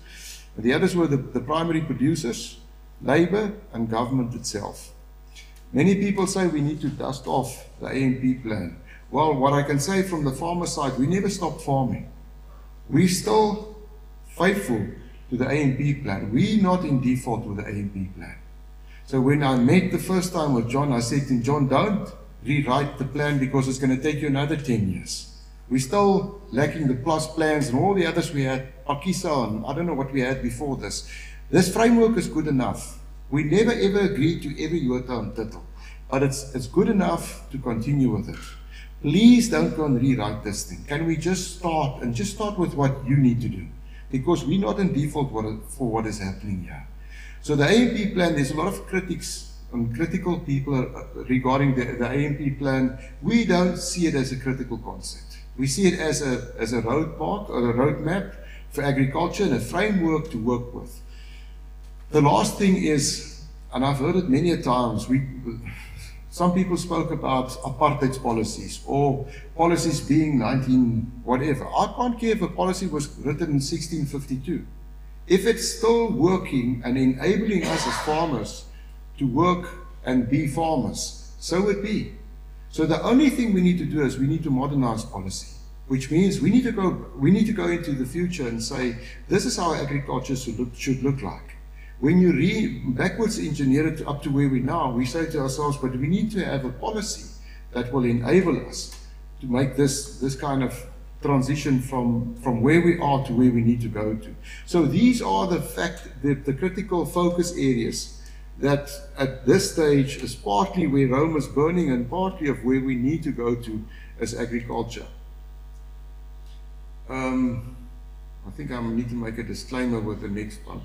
And the others were the primary producers, labor, and government itself. Many people say we need to dust off the AMP plan. Well, what I can say from the farmer side, we never stopped farming. We're still faithful to the AMP plan. We're not in default with the AMP plan. So when I met the first time with John, I said to him, John, don't rewrite the plan because it's going to take you another 10 years. We're still lacking the plus plans and all the others we had, Akisa, and I don't know what we had before this. This framework is good enough. We never ever agreed to every iota and tittle, but it's good enough to continue with it. Please don't go and rewrite this thing. Can we just start and just start with what you need to do? Because we're not in default for what is happening here. So the AMP plan, there's a lot of critics and critical people regarding the AMP plan. We don't see it as a critical concept. We see it as a roadmap or a roadmap for agriculture and a framework to work with. The last thing is, and I've heard it many a times, some people spoke about apartheid policies or policies being 19 whatever. I can't care if a policy was written in 1652. If it's still working and enabling us as farmers to work and be farmers, so it be. So the only thing we need to do is we need to modernize policy, which means we need to go into the future and say, this is how agriculture should look like. When you backwards engineer it up to where we are now, we say to ourselves, but we need to have a policy that will enable us to make this kind of transition from where we are to where we need to go to. So these are the critical focus areas that at this stage is partly where Rome is burning and partly of where we need to go to as agriculture. I think I need to make a disclaimer with the next one.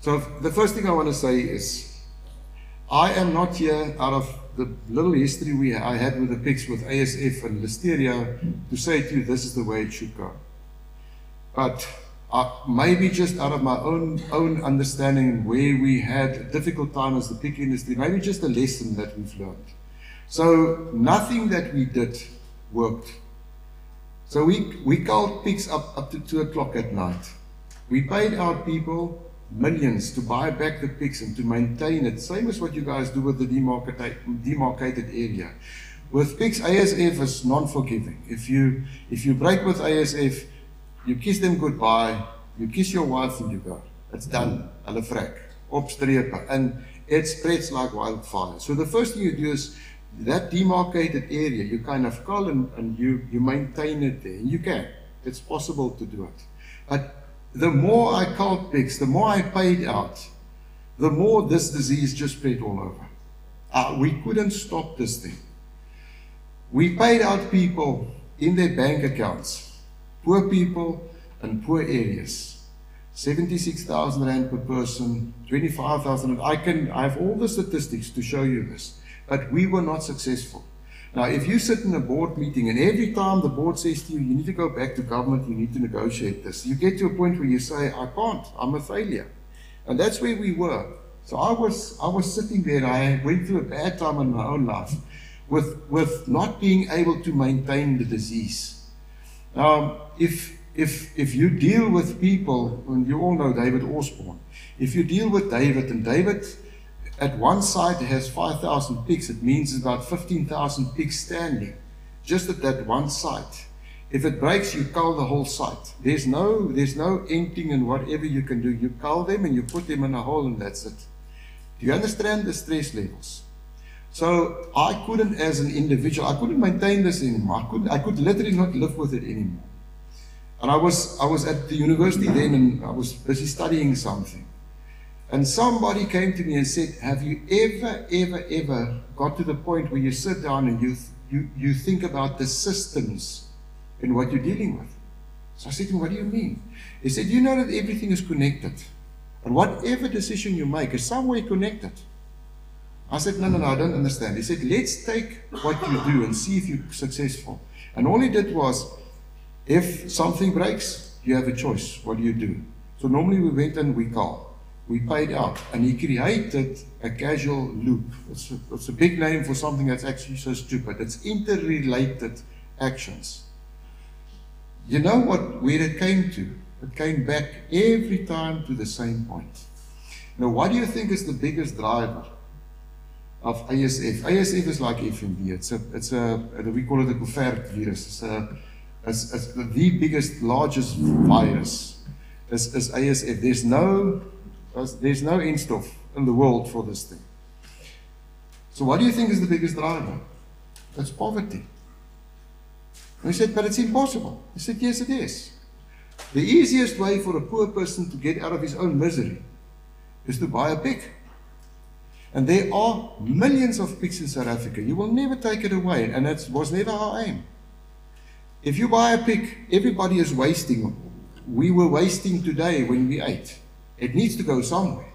So the first thing I want to say is, I am not here out of the little history I had with the pigs with ASF and Listeria to say to you this is the way it should go. But maybe just out of my own understanding where we had a difficult time as the pig industry, maybe just a lesson that we've learned. So nothing that we did worked. So we culled pigs up to 2 o'clock at night. We paid our people millions to buy back the pigs and to maintain it, same as what you guys do with the demarcated area. With pigs, ASF is non-forgiving. If you break with ASF, you kiss them goodbye, you kiss your wife and you go. It's done. Hulle vrek. Opstrepe. And it spreads like wildfire. So the first thing you do is that demarcated area, you kind of cull and you maintain it there. And you can. It's possible to do it. But the more I culled pigs, the more I paid out, the more this disease just spread all over. We couldn't stop this thing. We paid out people in their bank accounts, poor people in poor areas, 76,000 rand per person, 25,000. I have all the statistics to show you this. But we were not successful. Now, if you sit in a board meeting and every time the board says to you, you need to go back to government, you need to negotiate this, you get to a point where you say, I can't, I'm a failure. And that's where we were. So I was sitting there, and I went through a bad time in my own life with not being able to maintain the disease. If you deal with people, and you all know David Osborne, if you deal with David, and David at one side has 5,000 pigs, it means about 15,000 pigs standing, just at that one site. If it breaks, you cull the whole site. There's no emptying and whatever you can do. You cull them and you put them in a hole, and that's it. Do you understand the stress levels? So I couldn't, as an individual, I couldn't maintain this anymore. I could literally not live with it anymore. And I was at the university then, and I was busy studying something. And somebody came to me and said, have you ever got to the point where you sit down and you think about the systems in what you're dealing with? So I said to him, what do you mean? He said, you know that everything is connected. And whatever decision you make is somewhere connected. I said, no, I don't understand. He said, let's take what you do and see if you're successful. And all he did was, if something breaks, you have a choice. What do you do? So normally we went and we cull. We paid out. And he created a casual loop. It's a big name for something that's actually so stupid. It's interrelated actions. You know where it came to? It came back every time to the same point. Now, what do you think is the biggest driver of ASF? ASF is like FMD. It's a we call it a covert virus. It's the biggest, largest virus is ASF. There's no instof in the world for this thing. So what do you think is the biggest driver? It's poverty. And he said, but it's impossible. He said, yes, it is. The easiest way for a poor person to get out of his own misery is to buy a pig. And there are millions of pigs in South Africa. You will never take it away, and that was never our aim. If you buy a pig, everybody is wasting. We were wasting today when we ate. It needs to go somewhere.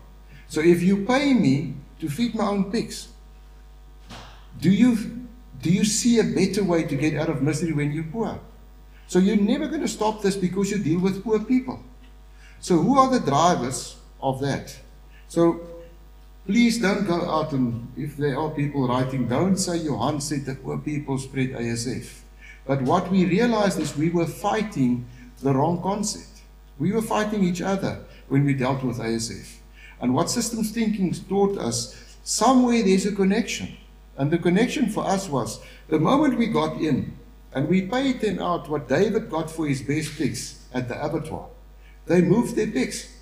So if you pay me to feed my own pigs, do you see a better way to get out of misery when you're poor? So you're never going to stop this because you deal with poor people. So who are the drivers of that? So please don't go out and, if there are people writing, don't say Johan said that poor people spread ASF. But what we realized is we were fighting the wrong concept. We were fighting each other when we dealt with ASF. And what systems thinking taught us, somewhere there's a connection. And the connection for us was, the moment we got in, and we paid them out what David got for his best pigs at the abattoir, they moved their pigs.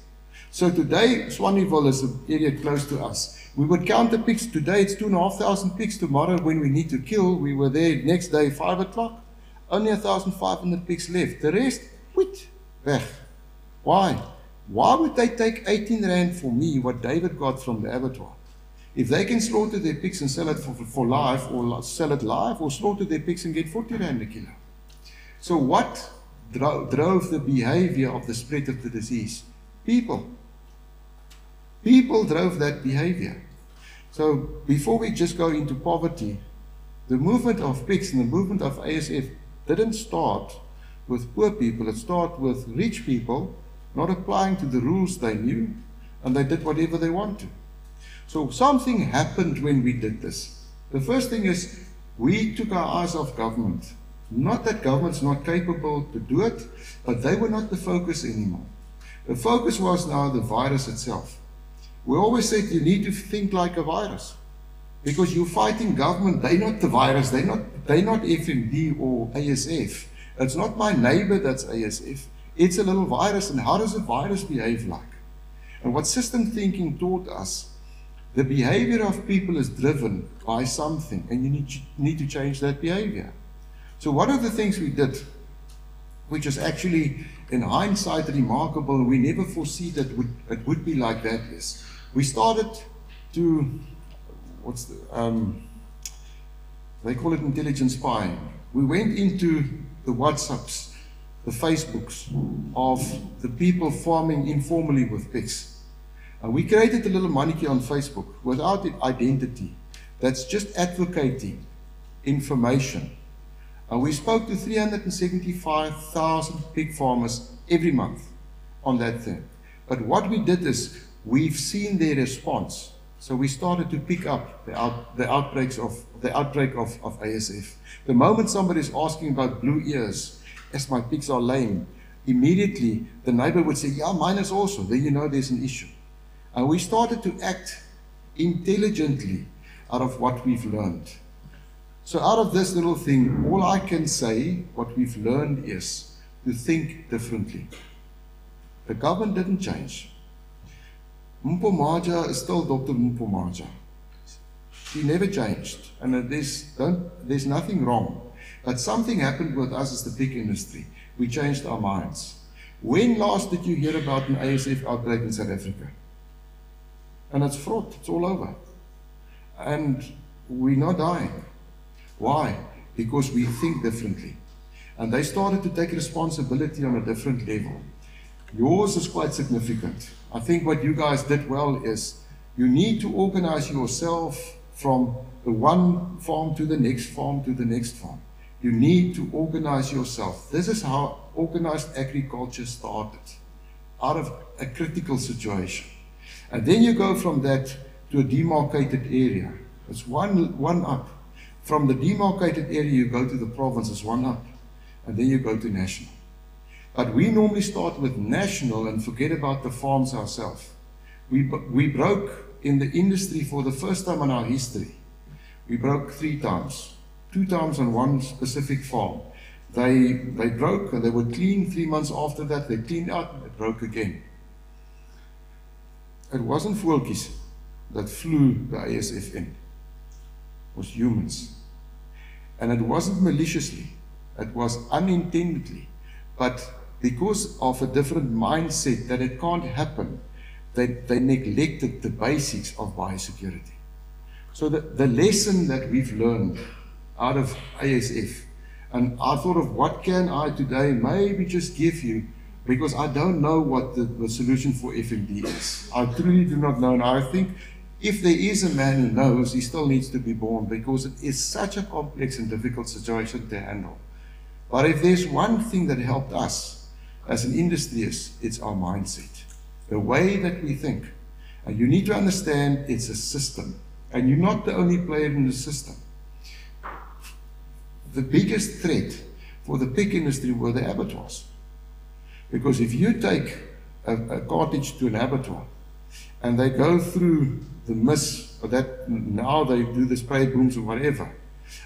So today, Swaneville is an area close to us. We would count the pigs. Today it's 2,500 pigs. Tomorrow when we need to kill, we were there next day, 5 o'clock. Only 1,500 pigs left. The rest, quit, weg. Why? Why would they take 18 rand for me, what David got from the abattoir? If they can slaughter their pigs and sell it for live, or sell it live, or slaughter their pigs and get 40 rand a kilo. So what drove the behavior of the spread of the disease? People. People drove that behavior. So before we just go into poverty, the movement of pigs and the movement of ASF didn't start with poor people. It started with rich people not applying to the rules they knew, and they did whatever they want to. So something happened when we did this. The first thing is we took our eyes off government. Not that government's not capable to do it, but they were not the focus anymore. The focus was now the virus itself. We always said you need to think like a virus, because you're fighting government. They're not the virus. They're not FMD or ASF. It's not my neighbor that's ASF. It's a little virus, and how does a virus behave like? And what system thinking taught us, the behavior of people is driven by something, and you need to change that behavior. So one of the things we did, which is actually in hindsight remarkable, and we never foresee that it would be like that, is we started to, they call it intelligent spying. We went into the WhatsApps, the Facebooks of the people farming informally with pigs. And we created a little monkey on Facebook without identity that's just advocating information. And we spoke to 375,000 pig farmers every month on that thing. But what we did is we've seen their response. So we started to pick up the outbreak of ASF. The moment somebody is asking about blue ears, as my pigs are lame, immediately the neighbor would say, yeah, mine is also. Then you know there's an issue. And we started to act intelligently out of what we've learned. So out of this little thing, all I can say, what we've learned is to think differently. The government didn't change. Mpomaja is still Dr. Mpomaja. She never changed. And there's nothing wrong. But something happened with us as the pig industry. We changed our minds. When last did you hear about an ASF outbreak in South Africa? And it's fraught. It's all over. And we're not dying. Why? Because we think differently. And they started to take responsibility on a different level. Yours is quite significant. I think what you guys did well is you need to organize yourself from the one farm to the next farm to the next farm. You need to organize yourself. This is how organized agriculture started, out of a critical situation. And then you go from that to a demarcated area. It's one up. From the demarcated area, you go to the province, it's one up. And then you go to national. But we normally start with national and forget about the farms ourselves. We broke in the industry for the first time in our history. We broke 3 times. 2 times on one specific farm. They broke and they were clean 3 months after that. They cleaned out and they broke again. It wasn't voeltjies that flew the ASF in. It was humans. And it wasn't maliciously. It was unintendedly. But because of a different mindset that it can't happen, they neglected the basics of biosecurity. So the lesson that we've learned out of ASF, and I thought of what can I today maybe just give you, because I don't know what the solution for FMD is. I truly do not know, and I think if there is a man who knows, he still needs to be born, because it is such a complex and difficult situation to handle. But if there's one thing that helped us as an industry, it's our mindset, the way that we think. And you need to understand it's a system, and you're not the only player in the system. The biggest threat for the pig industry were the abattoirs. Because if you take a cartridge to an abattoir and they go through the mist, or that now they do the spray booms or whatever,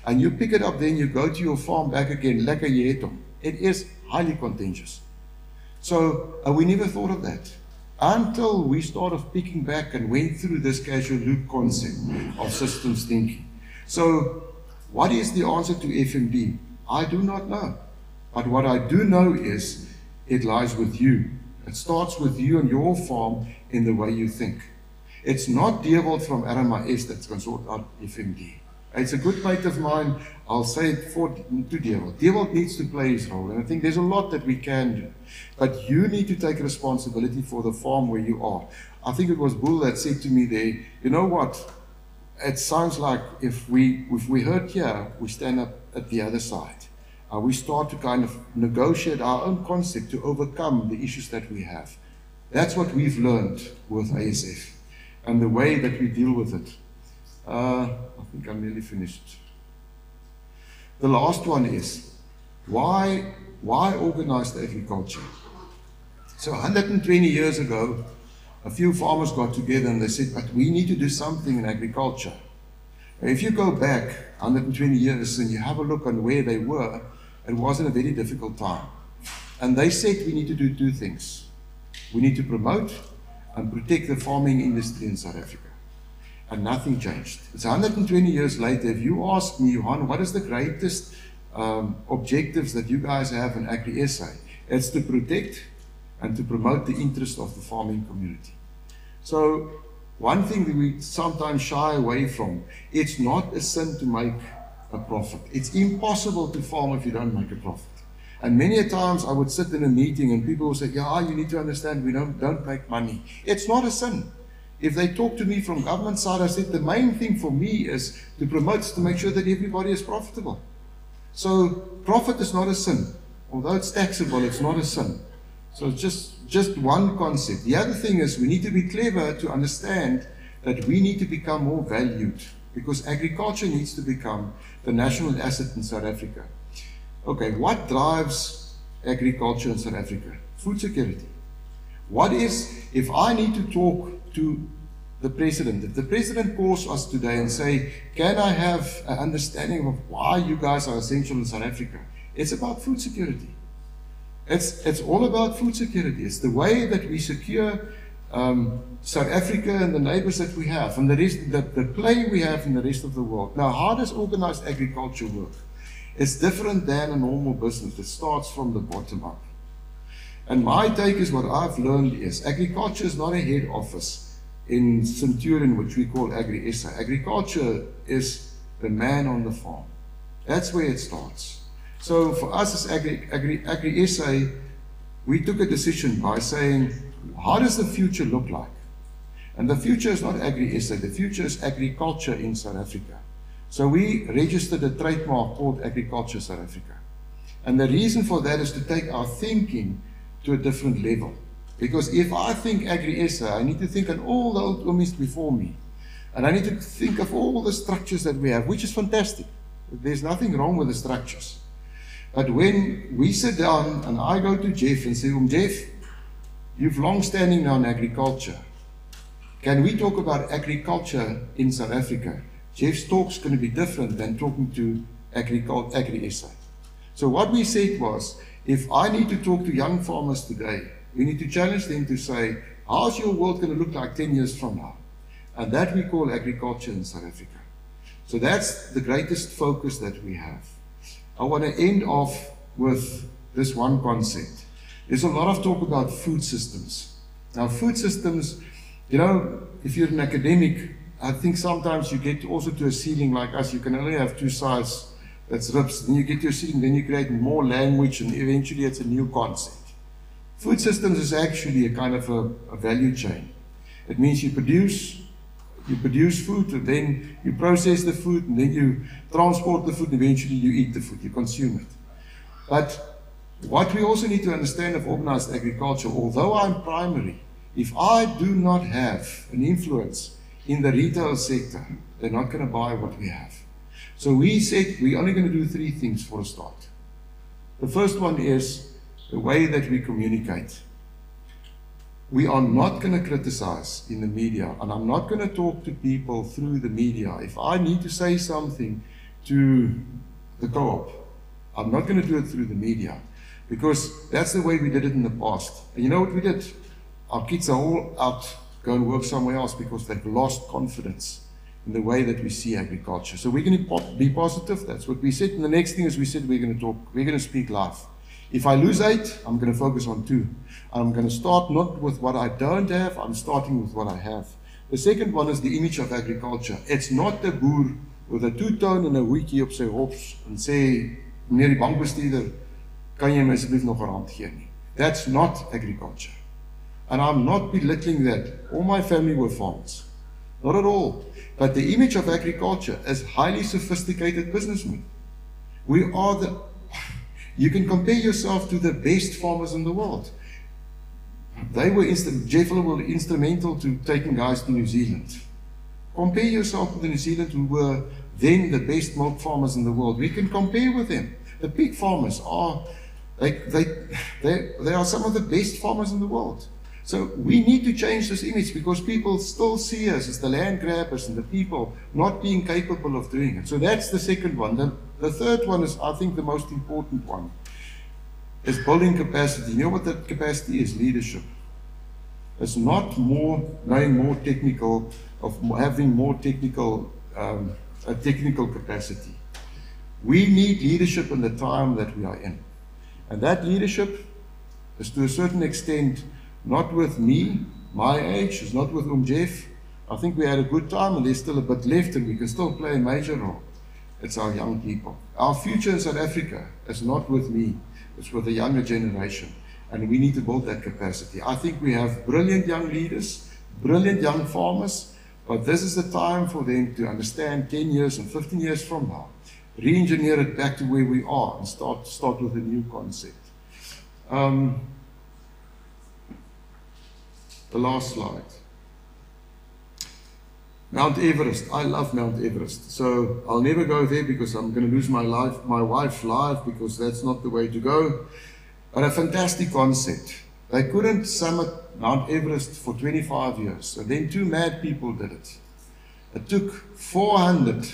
and you pick it up, then you go to your farm back again, lekker jy het hom. It is highly contentious. So we never thought of that until we started picking back and went through this casual loop concept of systems thinking. So what is the answer to FMD? I do not know. But what I do know is it lies with you. It starts with you and your farm in the way you think. It's not Dewald from RMIS that's going to sort out FMD. It's a good mate of mine. I'll say it to Dewald. Dewald needs to play his role, and I think there's a lot that we can do. But you need to take responsibility for the farm where you are. I think it was Bull that said to me there, you know what? It sounds like if we hurt here, we stand up at the other side. We start to kind of negotiate our own concept to overcome the issues that we have. That's what we've learned with ASF and the way that we deal with it. I think I'm nearly finished. The last one is, why organized agriculture? So 120 years ago, a few farmers got together and they said, but we need to do something in agriculture. If you go back 120 years and you have a look on where they were, it wasn't a very difficult time. And they said we need to do 2 things. We need to promote and protect the farming industry in South Africa. And nothing changed. It's 120 years later. If you ask me, Johan, what is the greatest objectives that you guys have in Agri-SA? It's to protect and to promote the interest of the farming community. So one thing that we sometimes shy away from, it's not a sin to make a profit. It's impossible to farm if you don't make a profit. And many a times I would sit in a meeting and people will say, yeah, you need to understand we don't make money. It's not a sin. If they talk to me from government side, I said the main thing for me is to promote, to make sure that everybody is profitable. So profit is not a sin. Although it's taxable, it's not a sin. So just one concept. The other thing is we need to be clever to understand that we need to become more valued, because agriculture needs to become the national asset in South Africa. Okay, what drives agriculture in South Africa? Food security. What is, if I need to talk to the president, if the president calls us today and say, can I have an understanding of why you guys are essential in South Africa? It's about food security. It's all about food security. It's the way that we secure South Africa and the neighbors that we have, and the play we have in the rest of the world. Now, how does organized agriculture work? It's different than a normal business. It starts from the bottom up. And my take is, what I've learned is, agriculture is not a head office in Centurion, which we call Agri-SA. Agriculture is the man on the farm. That's where it starts. So for us as Agri-SA, we took a decision by saying, how does the future look like? And the future is not Agri-SA, the future is agriculture in South Africa. So we registered a trademark called Agriculture South Africa. And the reason for that is to take our thinking to a different level. Because if I think Agri-SA, I need to think on all the old ummies before me. And I need to think of all the structures that we have, which is fantastic. There's nothing wrong with the structures. But when we sit down and I go to Jeff and say, Jeff, you've long standing now in agriculture. Can we talk about agriculture in South Africa? Jeff's talk's going to be different than talking to Agri-SA. So what we said was, if I need to talk to young farmers today, we need to challenge them to say, how's your world going to look like 10 years from now? And that we call agriculture in South Africa. So that's the greatest focus that we have. I want to end off with this one concept. There's a lot of talk about food systems. Now, food systems, you know, if you're an academic, I think sometimes you get also to a ceiling like us. You can only have two sides, that's rips. Then you get to a ceiling, then you create more language, and eventually it's a new concept. Food systems is actually a kind of a value chain. It means you produce food, and then you process the food, and then you transport the food, and eventually you eat the food, you consume it. But what we also need to understand of organized agriculture, although I'm primary, if I do not have an influence in the retail sector, they're not going to buy what we have. So we said we're only going to do three things for a start. The first one is the way that we communicate. We are not going to criticize in the media, and I'm not going to talk to people through the media. If I need to say something to the co-op, I'm not going to do it through the media, because that's the way we did it in the past. And you know what we did? Our kids are all out, go and work somewhere else because they've lost confidence in the way that we see agriculture. So we're going to be positive. That's what we said. And the next thing is we said we're going to speak live. If I lose 8, I'm going to focus on 2. I'm going to start not with what I don't have, I'm starting with what I have. The second one is the image of agriculture. It's not the boer with a two-tone and a hoedjie op sy hops and sê, meneer die bankbestuurder, kan jy my asseblief nog 'n rand gee nie. That's not agriculture. And I'm not belittling that. All my family were farmers. Not at all. But the image of agriculture is highly sophisticated businessmen. We are you can compare yourself to the best farmers in the world. They were Jeff were instrumental to taking guys to New Zealand. Compare yourself with the New Zealand who were then the best milk farmers in the world. We can compare with them. The pig farmers are, they are some of the best farmers in the world. So we need to change this image because people still see us as the land grabbers and the people not being capable of doing it. So that's the second one. The third one is, I think, the most important one, is building capacity. You know what that capacity is? Leadership. It's not knowing more technical, of having more technical, a technical capacity. We need leadership in the time that we are in. And that leadership is to a certain extent not with me, my age, it's not with Jeff. I think we had a good time and there's still a bit left and we can still play a major role. It's our young people. Our future in South Africa is not with me, it's with the younger generation. And we need to build that capacity. I think we have brilliant young leaders, brilliant young farmers, but this is the time for them to understand 10 years and 15 years from now, re-engineer it back to where we are and start with a new concept. The last slide. Mount Everest. I love Mount Everest. So I'll never go there because I'm going to lose my wife's life, because that's not the way to go. But a fantastic concept. They couldn't summit Mount Everest for 25 years. And then 2 mad people did it. It took 400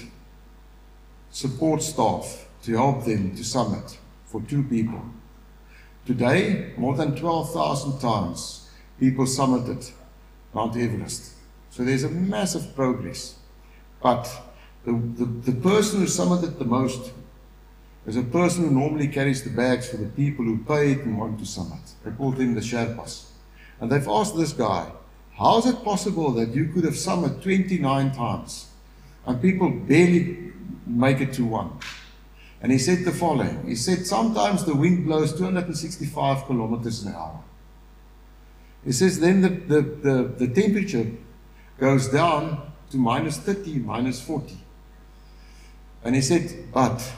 support staff to help them to summit for 2 people. Today, more than 12,000 times people summited Mount Everest. So there's a massive progress. But the person who summited the most is a person who normally carries the bags for the people who paid and want to summit. They call them the Sherpas. And they've asked this guy, how is it possible that you could have summited 29 times and people barely make it to 1? And he said the following. He said, sometimes the wind blows 265 kilometers an hour. He says then the temperature goes down to minus 30, minus 40. And he said, but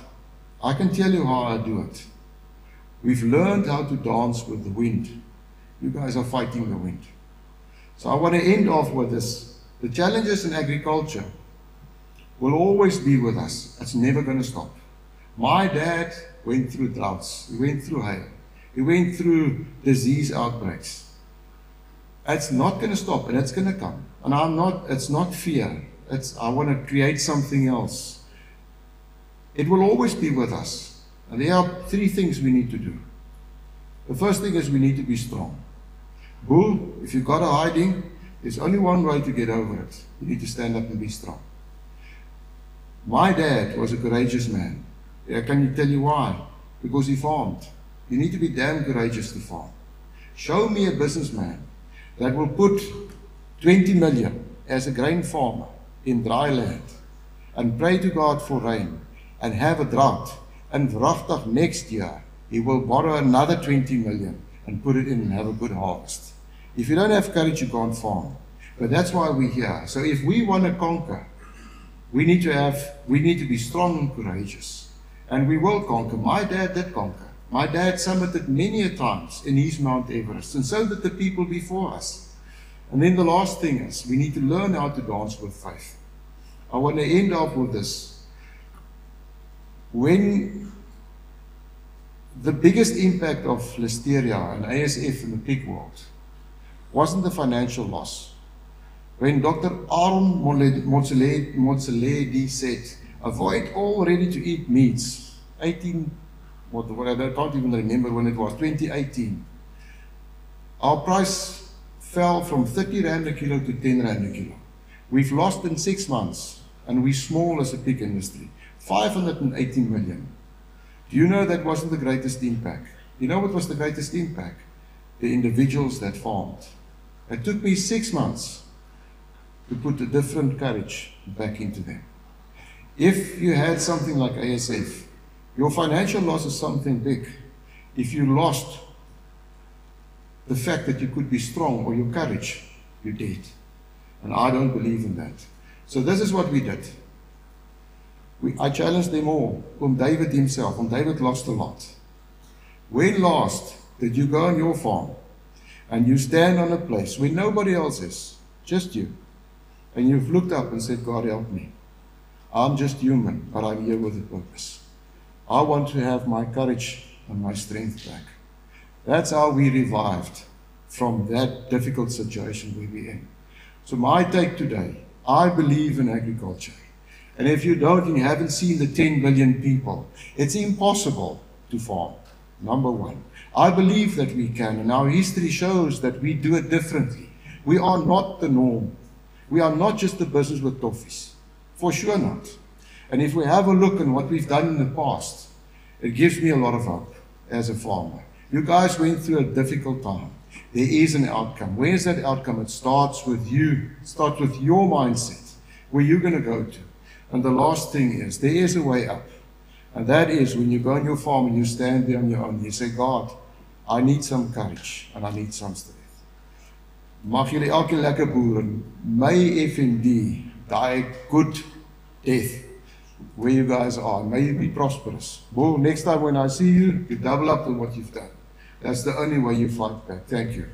I can tell you how I do it. We've learned how to dance with the wind. You guys are fighting the wind. So I want to end off with this. The challenges in agriculture will always be with us. It's never going to stop. My dad went through droughts. He went through hail. He went through disease outbreaks. It's not going to stop, and it's going to come. And it's not fear. I want to create something else. It will always be with us. And there are 3 things we need to do. The first thing is we need to be strong. Bull, if you've got a hiding, there's only one way to get over it. You need to stand up and be strong. My dad was a courageous man. Can you tell you why? Because he farmed. You need to be damn courageous to farm. Show me a businessman that will put 20 million as a grain farmer in dry land and pray to God for rain and have a drought, and vrachtig next year he will borrow another 20 million and put it in and have a good harvest. If you don't have courage, you can't farm. But that's why we're here. So if we want to conquer, we need to be strong and courageous. And we will conquer. My dad did conquer. My dad summited many a times in his Mount Everest, and so did the people before us. And then the last thing is, we need to learn how to dance with faith. I want to end off with this. When the biggest impact of Listeria and ASF in the pig world wasn't the financial loss. When Dr. Aaron Motsoaledi said, avoid all ready-to-eat meats, I can't even remember when it was, 2018. Our price fell from 30 Rand a kilo to 10 Rand a kilo. We've lost in 6 months, and we're small as a pig industry, 580 million. Do you know that wasn't the greatest impact? You know what was the greatest impact? The individuals that farmed. It took me 6 months to put a different courage back into them. If you had something like ASF, your financial loss is something big. If you lost the fact that you could be strong or your courage, you're dead. And I don't believe in that. So this is what we did. I challenged them all, David himself, David lost a lot. When last did you go on your farm and you stand on a place where nobody else is, just you, and you've looked up and said, God help me. I'm just human, but I'm here with a purpose. I want to have my courage and my strength back. That's how we revived from that difficult situation we were in. So my take today, I believe in agriculture. And if you don't and you haven't seen the 10 billion people, it's impossible to farm, number one. I believe that we can, and our history shows that we do it differently. We are not the norm. We are not just the business with toffees. For sure not. And if we have a look at what we've done in the past, it gives me a lot of hope as a farmer. You guys went through a difficult time. There is an outcome. Where's that outcome? It starts with you. It starts with your mindset, where you're going to go to. And the last thing is, there is a way up. And that is when you go on your farm and you stand there on your own. You say, God, I need some courage and I need some strength. Mag jullie elke lekker boer en my FND, die good death where you guys are. May you be prosperous. Well, next time when I see you, you double up on what you've done. That's the only way you fight back. Thank you.